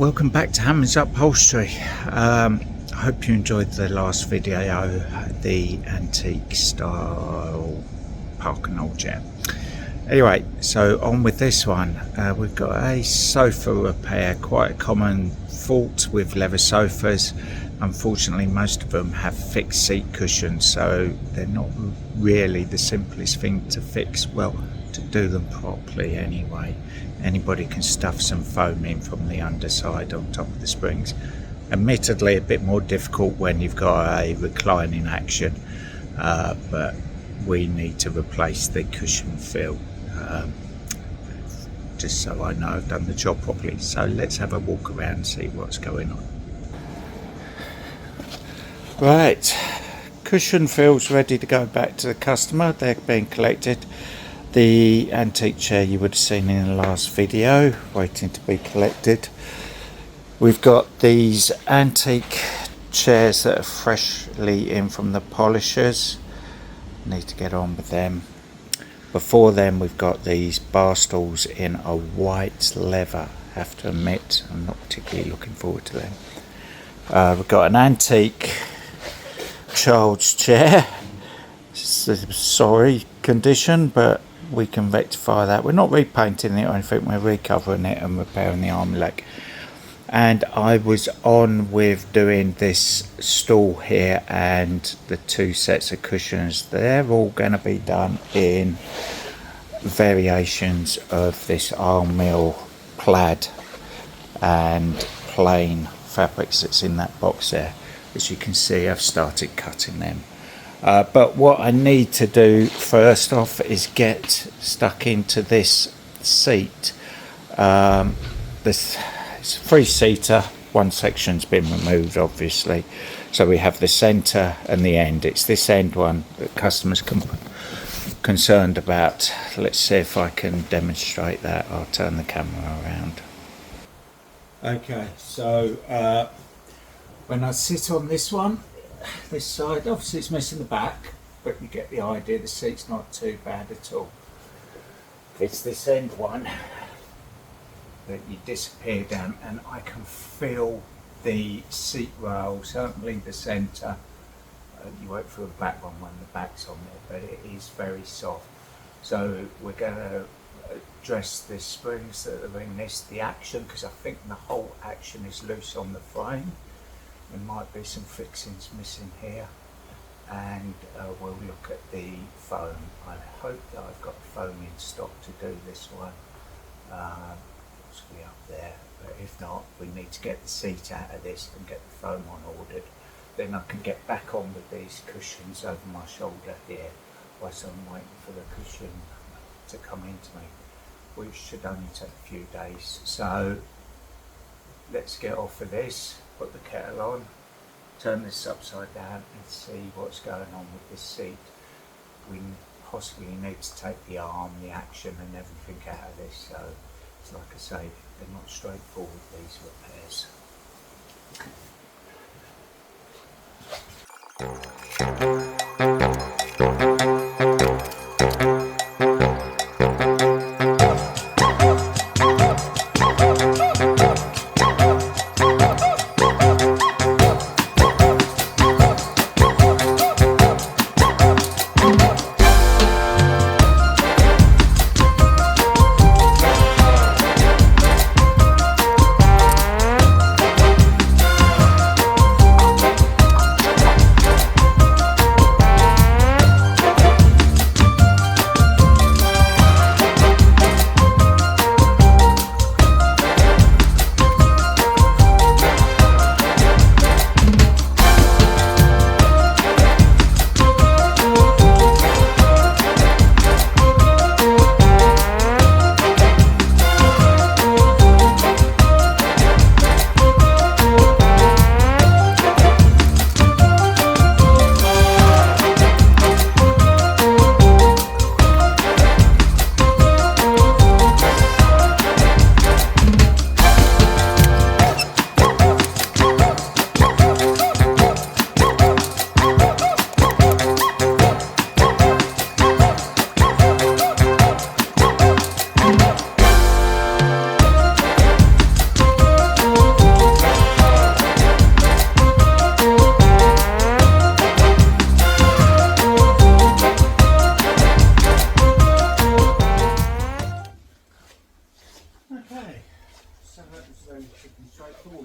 welcome back to Hammond's Upholstery. I hope you enjoyed the last video, the antique style park and old chair. Anyway, so on with this one. We've got a sofa repair, quite a common fault with leather sofas. Unfortunately, most of them have fixed seat cushions, so they're not really the simplest thing to fix. Well, to do them properly anyway. Anybody can stuff some foam in from the underside on top of the springs. Admittedly, a bit more difficult when you've got a reclining action, but we need to replace the cushion fill, just so I know I've done the job properly. So let's have a walk around and see what's going on. Right, cushion fills ready to go back to the customer. They're being collected. The antique chair you would have seen in the last video, waiting to be collected. We've got these antique chairs that are freshly in from the polishers. Need to get on with them. Before then, we've got these bar stools in a white leather. I have to admit, I'm not particularly looking forward to them. We've got an antique child's chair. It's a sorry condition, but we can rectify that. We're not repainting it or anything, we're recovering it and repairing the arm and leg. And I was on with doing this stool here and the two sets of cushions. They're all going to be done in variations of this arm mill plaid and plain fabrics that's in that box there. As you can see, I've started cutting them. But what I need to do first off is get stuck into this seat. This it's a three-seater. One section's been removed, obviously. So we have the centre and the end. It's this end one that customers concerned about. Let's see if I can demonstrate that. I'll turn the camera around. Okay, so when I sit on this one, this side, obviously it's missing the back, but you get the idea. The seat's not too bad at all. It's this end one that you disappear down, and I can feel the seat rail, certainly the centre. You won't feel the back one when the back's on there, but it is very soft. So we're going to address the springs that are in this, the action, because I think the whole action is loose on the frame. There might be some fixings missing here, and we'll look at the foam. I hope that I've got foam in stock to do this one. Possibly up there, but if not, we need to get the seat out of this and get the foam on ordered. Then I can get back on with these cushions over my shoulder here, whilst I'm waiting for the cushion to come into me, which should only take a few days. So let's get off of this. Put the kettle on, turn this upside down and see what's going on with this seat. We possibly need to take the arm, the action and everything out of this. So it's like I say, they're not straightforward, these repairs.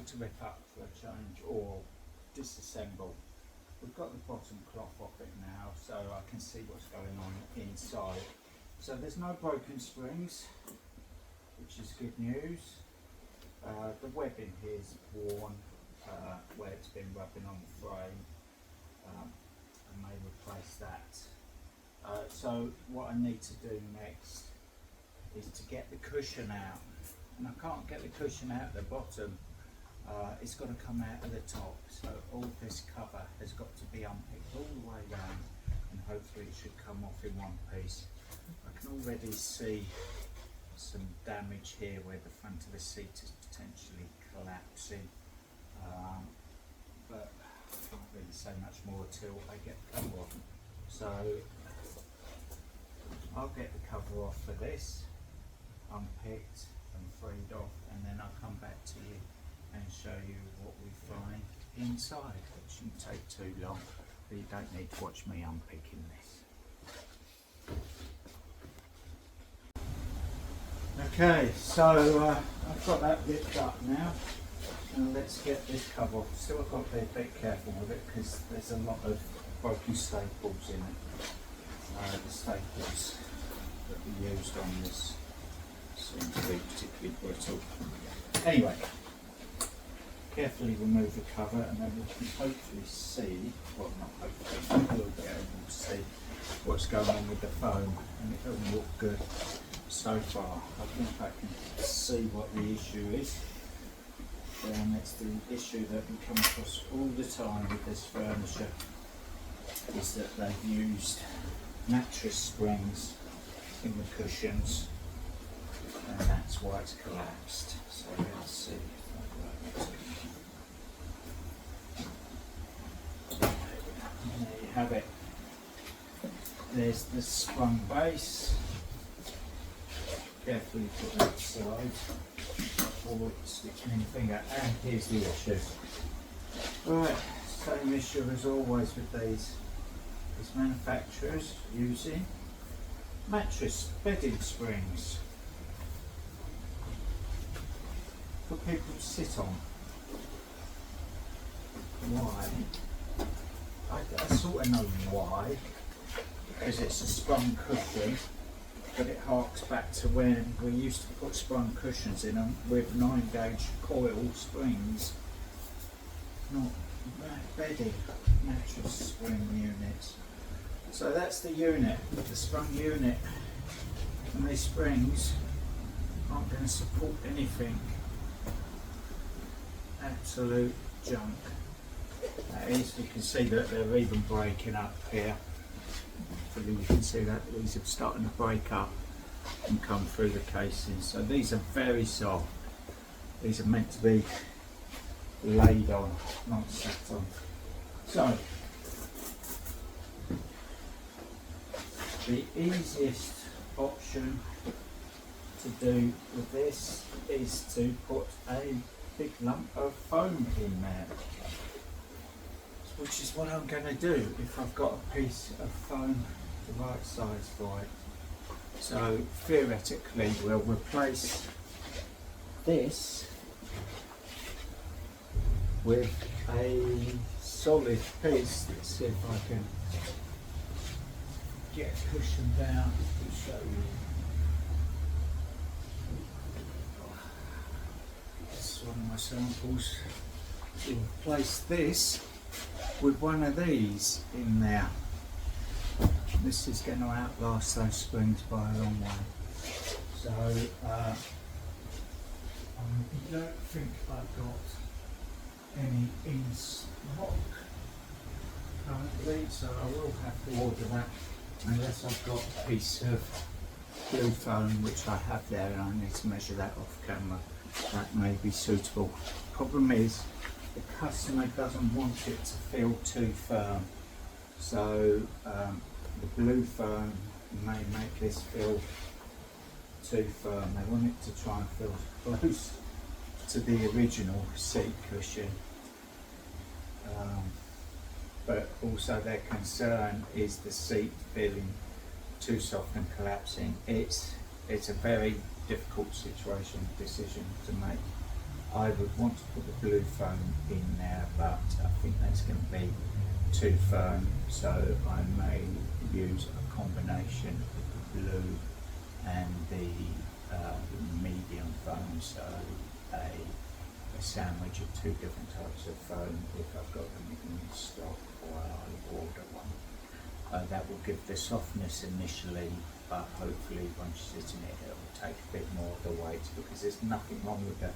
to rip up for a change or disassemble. We've got the bottom cloth off it now, so I can see what's going on inside. So there's no broken springs, which is good news. The webbing here is worn where it's been rubbing on the frame. I may replace that. So what I need to do next is to get the cushion out, and I can't get the cushion out the bottom. It's got to come out of the top, so all this cover has got to be unpicked all the way around, and hopefully it should come off in one piece. I can already see some damage here where the front of the seat is potentially collapsing, but I can't really say much more till I get the cover off. So I'll get the cover off for this, unpicked and freed off, and then I'll come back to you and show you what we find inside. It shouldn't take too long, but you don't need to watch me unpicking this. Okay, so I've got that ripped up now, and let's get this cover off. Still I've got to be a bit careful with it because there's a lot of broken staples in it. The staples that we used on this seem to be particularly brittle. Anyway, carefully remove the cover, and then we can hopefully see, well not hopefully, we'll be able to see what's going on with the foam, and it doesn't look good so far. I think I can see what the issue is, and it's the issue that we come across all the time with this furniture, is that they've used mattress springs in the cushions, and that's why it's collapsed. So let's see. And there you have it. There's the sprung base. Carefully put that aside, or it sticks in your finger. And here's the issue. Right, same issue as always with these. These manufacturers using mattress bedding springs for people to sit on. Why? I sort of know why, because it's a sprung cushion, but it harks back to when we used to put sprung cushions in them with 9-gauge coil springs, not bedding, mattress spring units. So that's the unit, the sprung unit, and these springs aren't going to support anything. Absolute junk. That is, you can see that they're even breaking up here. Hopefully you can see that these are starting to break up and come through the casing. So these are very soft. These are meant to be laid on, not sat on. So the easiest option to do with this is to put a big lump of foam in there, which is what I'm going to do if I've got a piece of foam the right size for it. So theoretically we'll replace this with a solid piece. Let's see if I can get a cushion down to show you. This is one of my samples. We'll replace this with one of these in there. This is going to outlast those springs by a long way. So I don't think I've got any in stock currently, so I will have to order that unless I've got a piece of blue foam, which I have there, and I need to measure that off camera. That may be suitable. Problem is, the customer doesn't want it to feel too firm, so the blue foam may make this feel too firm. They want it to try and feel close to the original seat cushion, but also their concern is the seat feeling too soft and collapsing. It's a very difficult decision to make. I would want to put the blue foam in there, but I think that's going to be too firm, so I may use a combination of the blue and the medium foam, so a sandwich of two different types of foam if I've got them in stock or I'll order one. That will give the softness initially, but hopefully once you sit in it, it will take a bit more of the weight, because there's nothing wrong with the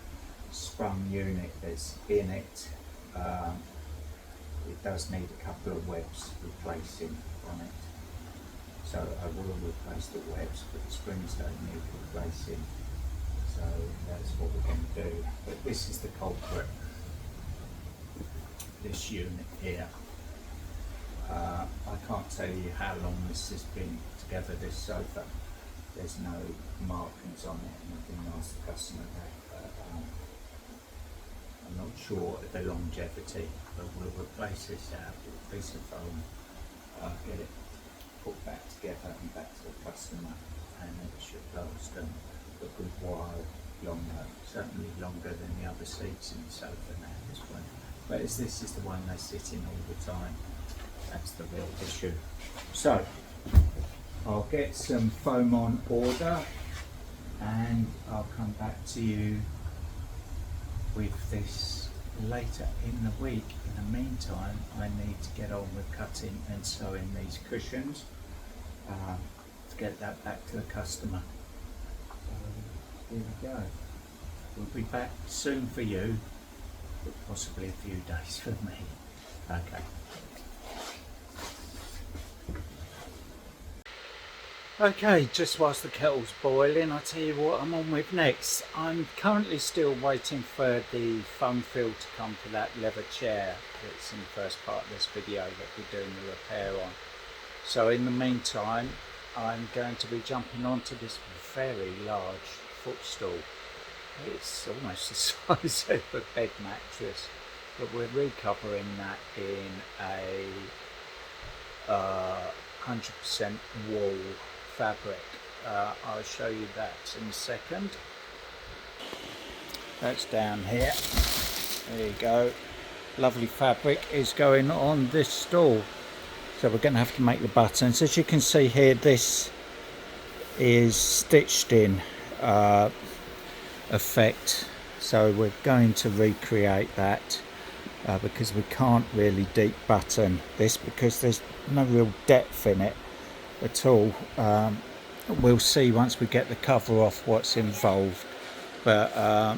sprung unit that's in it. It does need a couple of webs replacing on it, so I will replace the webs, but the springs don't need replacing, so that's what we're going to do. But this is the culprit, this unit here. I can't tell you how long this has been together, this sofa. There's no markings on it, nothing else the customer had, but I'm not sure of the longevity, but we'll replace this out with a piece of foam, get it put back together and back to the customer, and it should last them a good while longer, certainly longer than the other seats in the sofa now at this point. But as this is the one they sit in all the time, that's the real issue. So I'll get some foam on order and I'll come back to you with this later in the week. In the meantime, I need to get on with cutting and sewing these cushions to get that back to the customer. So here we go. We'll be back soon for you, but possibly a few days for me. Okay. Okay, just whilst the kettle's boiling, I'll tell you what I'm on with next. I'm currently still waiting for the foam fill to come for that leather chair that's in the first part of this video that we're doing the repair on. So in the meantime, I'm going to be jumping onto this very large footstool. It's almost the size of a bed mattress, but we're recovering that in a 100% wool fabric. I'll show you that in a second. That's down here. There you go. Lovely fabric is going on this stool. So we're going to have to make the buttons. As you can see here, this is stitched in effect. So we're going to recreate that because we can't really deep button this because there's no real depth in it at all. We'll see once we get the cover off what's involved, but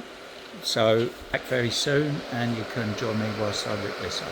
so back very soon and you can join me whilst I rip this up.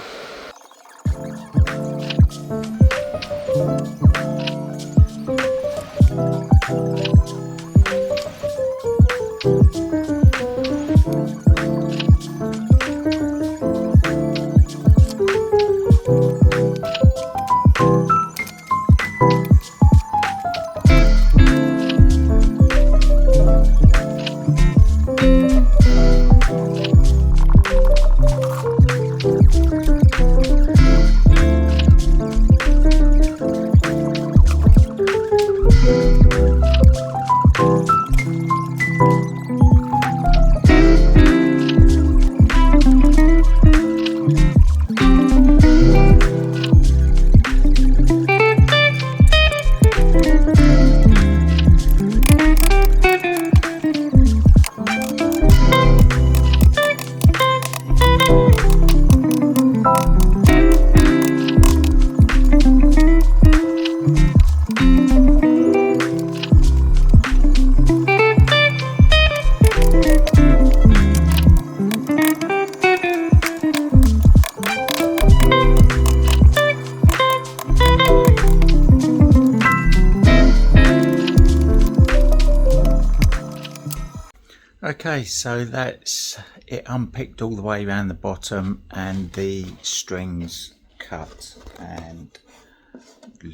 Okay, so that's it unpicked all the way around the bottom and the strings cut and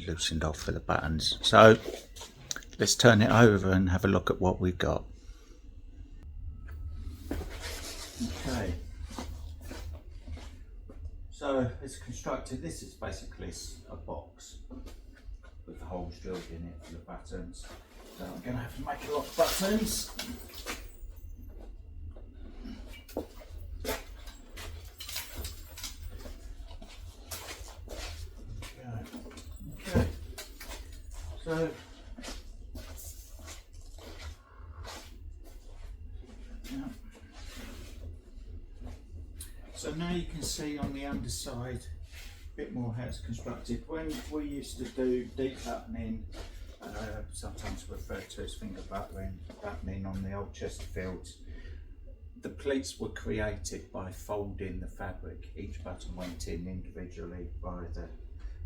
loosened off for the buttons. So let's turn it over and have a look at what we've got. Okay, so it's constructed, this is basically a box with the holes drilled in it for the buttons. So I'm going to have to make a lot of buttons. So yeah. So now you can see on the underside a bit more how it's constructed. When we used to do deep buttoning, sometimes referred to as finger buttoning on the old Chesterfields, the pleats were created by folding the fabric. Each button went in individually by the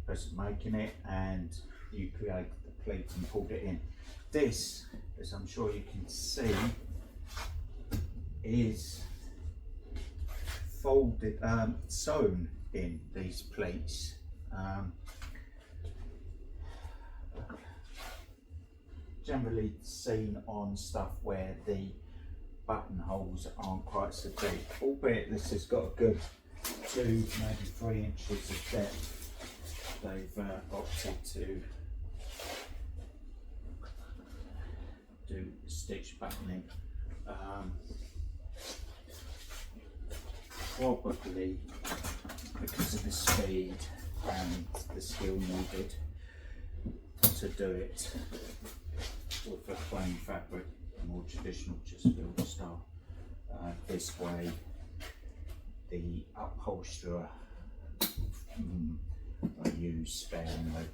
person making it, and you created the pleat and pulled it in. This, as I'm sure you can see, is folded, sewn in these pleats. Generally seen on stuff where the buttonholes aren't quite so deep, albeit this has got a good 2, maybe 3 inches of depth. They've opted to do stitch buttoning. Probably because of the speed and the skill needed to do it with a plain fabric, more traditional Chesterfield style. This way the upholsterer I use sparingly.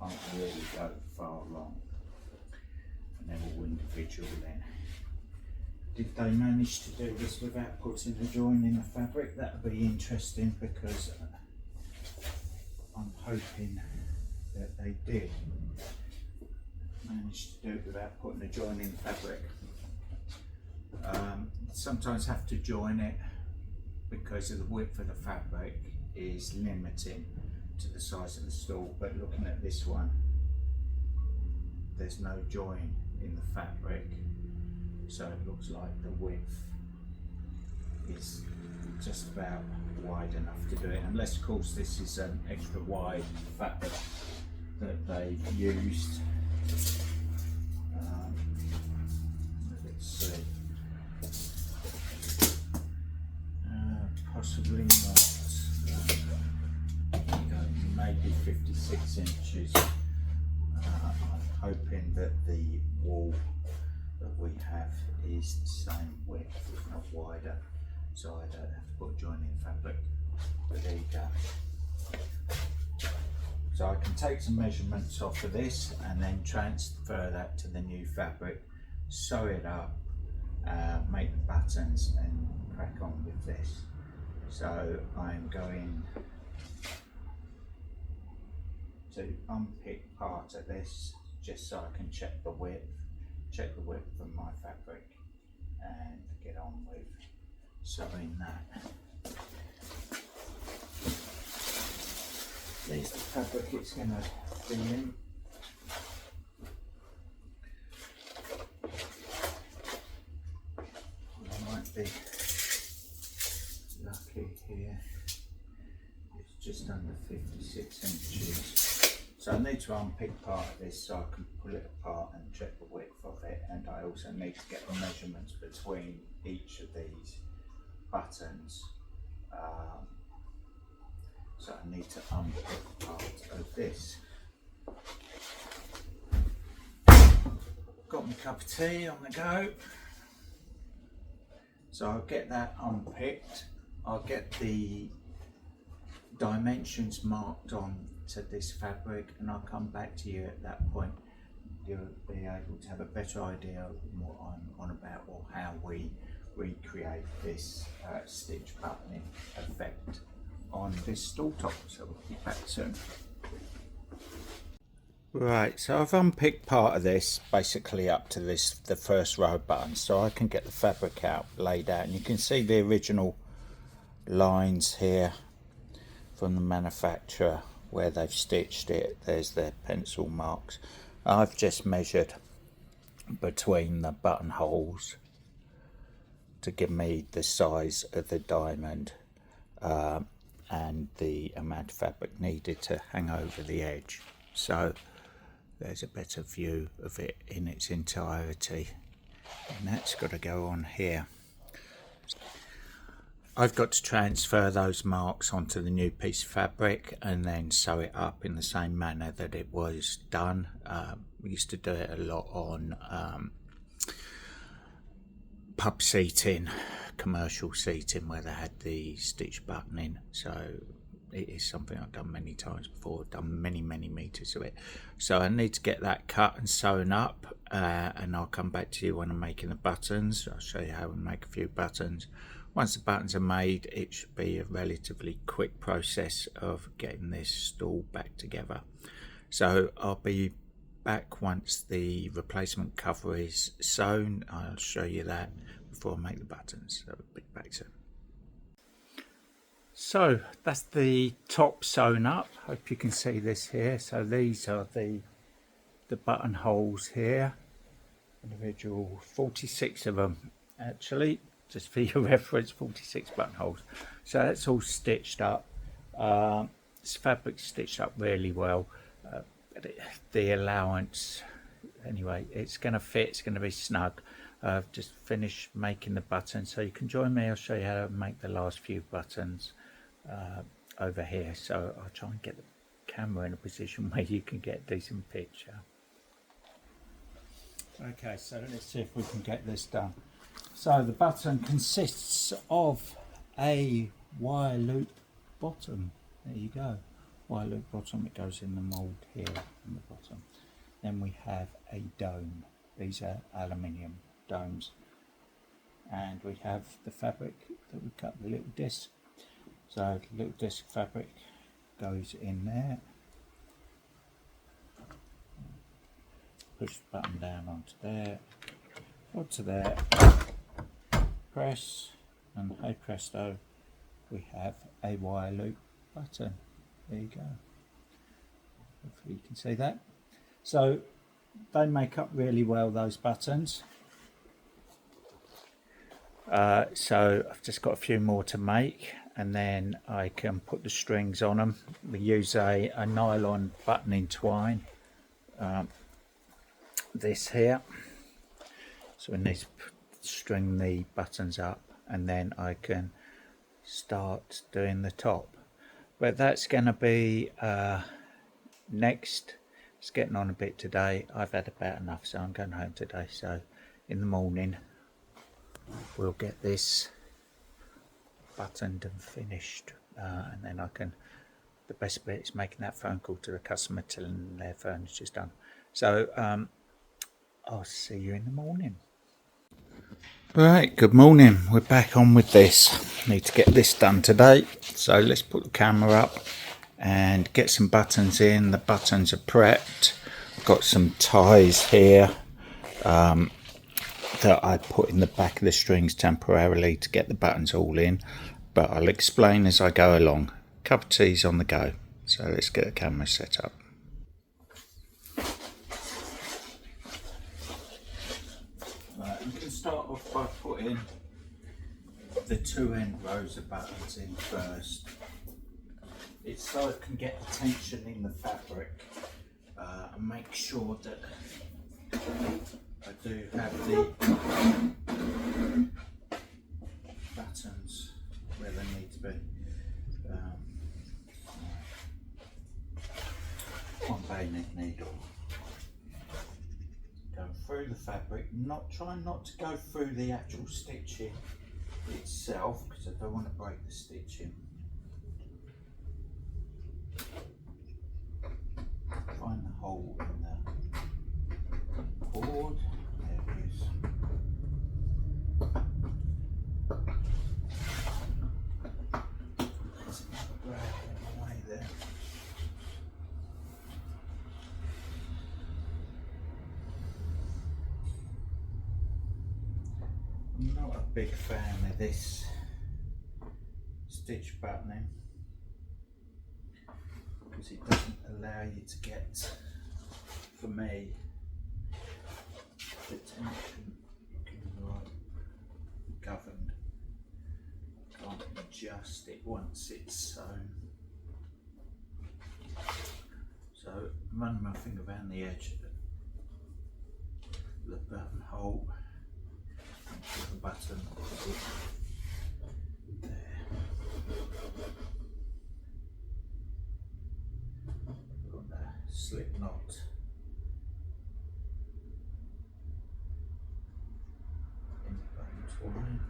Can't really go far wrong, and they're all individual then. Did they manage to do this without putting a join in the fabric? That would be interesting, because I'm hoping that they did manage to do it without putting a join in the fabric. Sometimes have to join it because of the width of the fabric is limiting to the size of the stool, but looking at this one, there's no join in the fabric, so it looks like the width is just about wide enough to do it, unless of course this is an extra wide fabric that they've used. Let's see, possibly not. Maybe 56 inches. I'm hoping that the wall that we have is the same width, if not wider, so I don't have to put joining fabric. But there you go. So I can take some measurements off of this and then transfer that to the new fabric, sew it up, make the buttons and crack on with this. So I'm going to unpick part of this just so I can check the width of my fabric and get on with sewing that. There's the fabric it's going to be in. I might be lucky here. It's just under 56 inches. So I need to unpick part of this so I can pull it apart and check the width of it, and I also need to get the measurements between each of these buttons. So I need to unpick part of this. Got my cup of tea on the go. So I'll get that unpicked. I'll get the dimensions marked on to this fabric, and I'll come back to you at that point. You'll be able to have a better idea of what I'm on about, or how we recreate this stitch buttoning effect on this stool top. So we'll be back soon. Right, so I've unpicked part of this, basically up to the first row of buttons, so I can get the fabric out, laid out, and you can see the original lines here from the manufacturer where they've stitched it. There's their pencil marks. I've just measured between the buttonholes to give me the size of the diamond and the amount of fabric needed to hang over the edge. So there's a better view of it in its entirety, and that's got to go on here. I've got to transfer those marks onto the new piece of fabric and then sew it up in the same manner that it was done. We used to do it a lot on pub seating, commercial seating, where they had the stitch buttoning. So it is something I've done many times before. I've done many meters of it. So I need to get that cut and sewn up, and I'll come back to you when I'm making the buttons. I'll show you how we make a few buttons. Once the buttons are made, it should be a relatively quick process of getting this stool back together. So I'll be back once the replacement cover is sewn. I'll show you that before I make the buttons. So I'll be back soon. So that's the top sewn up. Hope you can see this here. So these are the buttonholes here. Individual 46 of them actually. Just for your reference, 46 buttonholes. So that's all stitched up. This fabric's stitched up really well. The allowance, anyway, it's going to fit, it's going to be snug. I've just finished making the buttons, so you can join me. I'll show you how to make the last few buttons over here. So I'll try and get the camera in a position where you can get a decent picture. Okay, so let's see if we can get this done. So the button consists of a wire loop bottom. There you go. Wire loop bottom. It goes in the mould here on the bottom. Then we have a dome. These are aluminium domes. And we have the fabric that we cut, the little disc. So the little disc fabric goes in there. Push the button down onto there. Onto there. Press, and hey presto, we have a wire loop button. There you go. Hopefully you can see that. So they make up really well, those buttons. So I've just got a few more to make, and then I can put the strings on them. We use a nylon buttoning twine, this here. So we need to string the buttons up, and then I can start doing the top. But that's going to be next. It's getting on a bit today. I've had about enough, so I'm going home today. So in the morning we'll get this buttoned and finished, and then I can, the best bit is making that phone call to the customer telling them their furniture's done. So I'll see you in the morning. Right, good morning. We're back on with this. Need to get this done today. So let's put the camera up and get some buttons in. The buttons are prepped. Got some ties here that I put in the back of the strings temporarily to get the buttons all in. But I'll explain as I go along. Cup of tea's on the go. So let's get the camera set up. You can start off by putting the two end rows of buttons in first. It's so it can get the tension in the fabric, and make sure that I do have the buttons where they need to be. One bayonet needle. Go through the fabric, try not to go through the actual stitching itself, because I don't want to break the stitching. Find the hole in the cord. There it is. There's another grab in the way there. I'm not a big fan of this stitch buttoning because it doesn't allow you to get, for me, the tension governed. Can't adjust it once it's sewn. So I'm running my finger around the edge of the buttonhole. The button there. twine,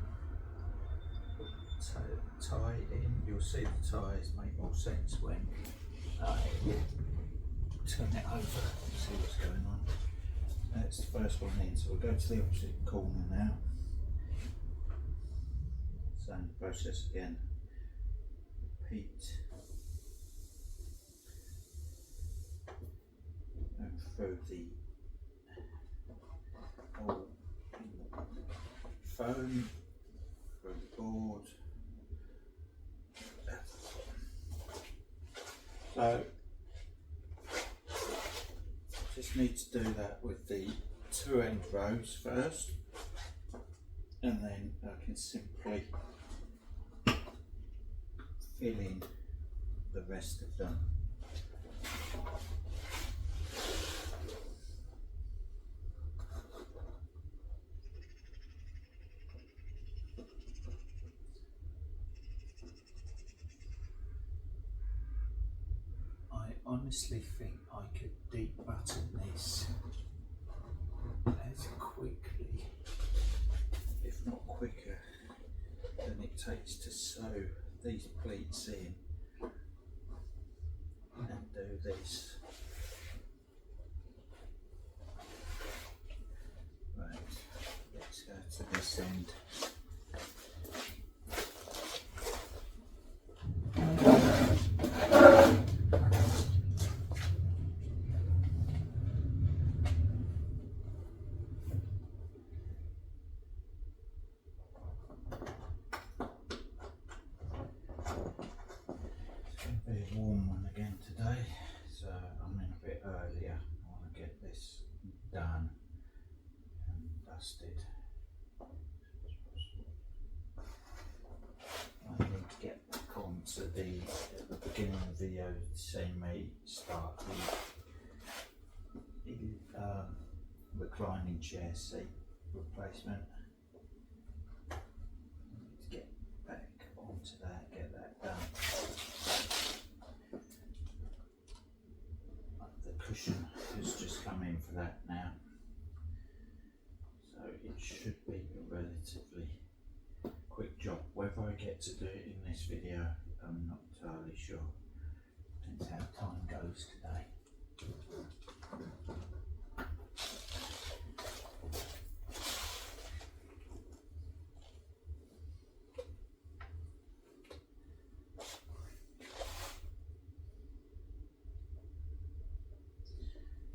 tie in. You'll see the ties make more sense when I turn it over, see what's going on. That's the first one in, so we'll go to the opposite corner now. Same process again. Repeat. And through the hole in the foam, through the board. So just need to do that with the two end rows first, and then I can simply fill in the rest of them. I honestly think I could deep button this as quickly, if not quicker, than it takes to sew these pleats in and do this. Right, let's go to this end. Very warm one again today, so I'm in a bit earlier. I want to get this done and dusted. I need to get back on to at the beginning of the video, see me start the reclining chair seat replacement. I need to get back onto that, get that done. The cushion has just come in for that now, so it should be a relatively quick job. Whether I get to do it in this video, I'm not entirely sure. Depends how time goes today.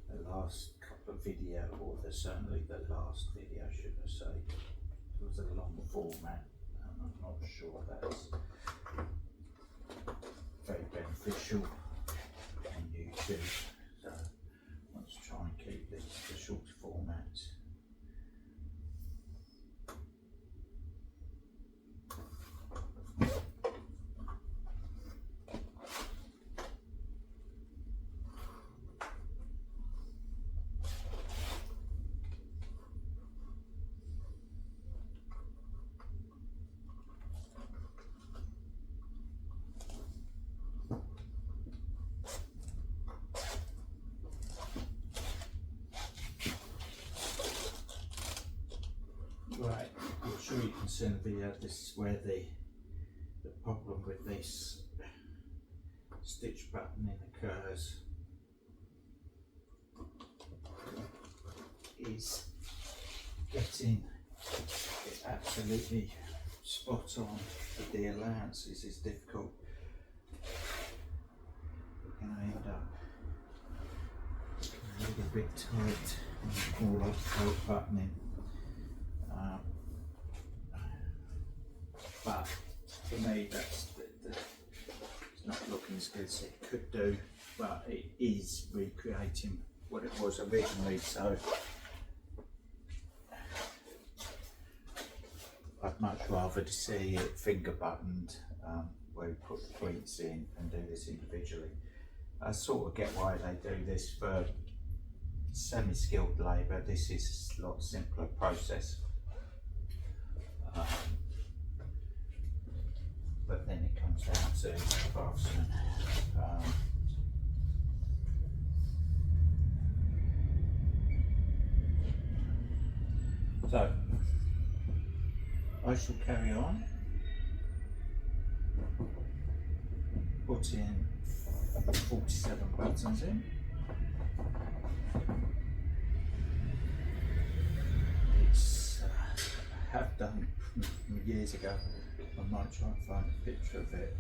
The last couple of video, or certainly the last video, should I say, was a long format, and I'm not sure that's very beneficial on YouTube, so let's try and keep this to short formats. Right, I'm sure you can see in the video, this is where the problem with this stitch buttoning occurs, is getting it absolutely spot on with the allowances is difficult. We're going to end up a little bit tight on all of buttoning. But for me, it's not looking as good as it could do, but it is recreating what it was originally, so I'd much rather to see it finger buttoned, where we put the pleats in and do this individually. I sort of get why they do this for semi-skilled labour. This is a lot simpler process. But then it comes down to craftsmen. So I shall carry on putting 47 buttons in. It's I have done years ago. I might try and find a picture of it,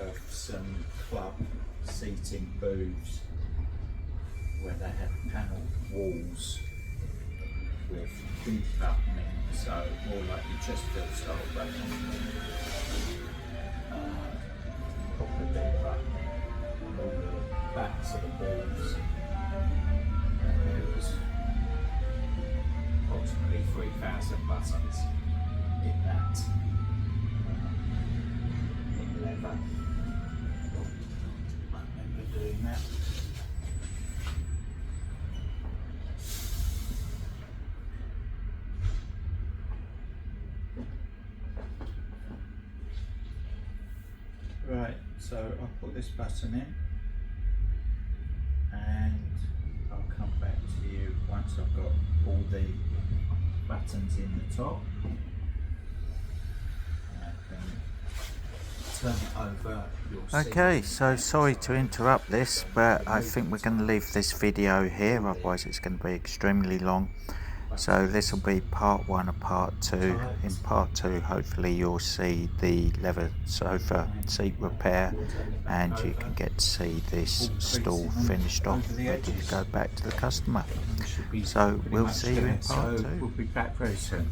of some club seating booths where they have panelled walls with big buttoning, so more like your Chesterfield style buttoning, proper big buttoning on all the backs of the booths. It was approximately 3,000 buttons in that, in leather. I remember doing that. Right, so I'll put this button in and I'll come back to you once I've got all the buttons in the top. I can turn it over. Okay, so sorry to interrupt this, but I think we're going to leave this video here, otherwise it's going to be extremely long. So this will be part 1 of part 2. In part 2 hopefully you'll see the leather sofa seat repair and you can get to see this stool finished off, ready to go back to the customer. So we'll see you in part 2. We'll be back very soon.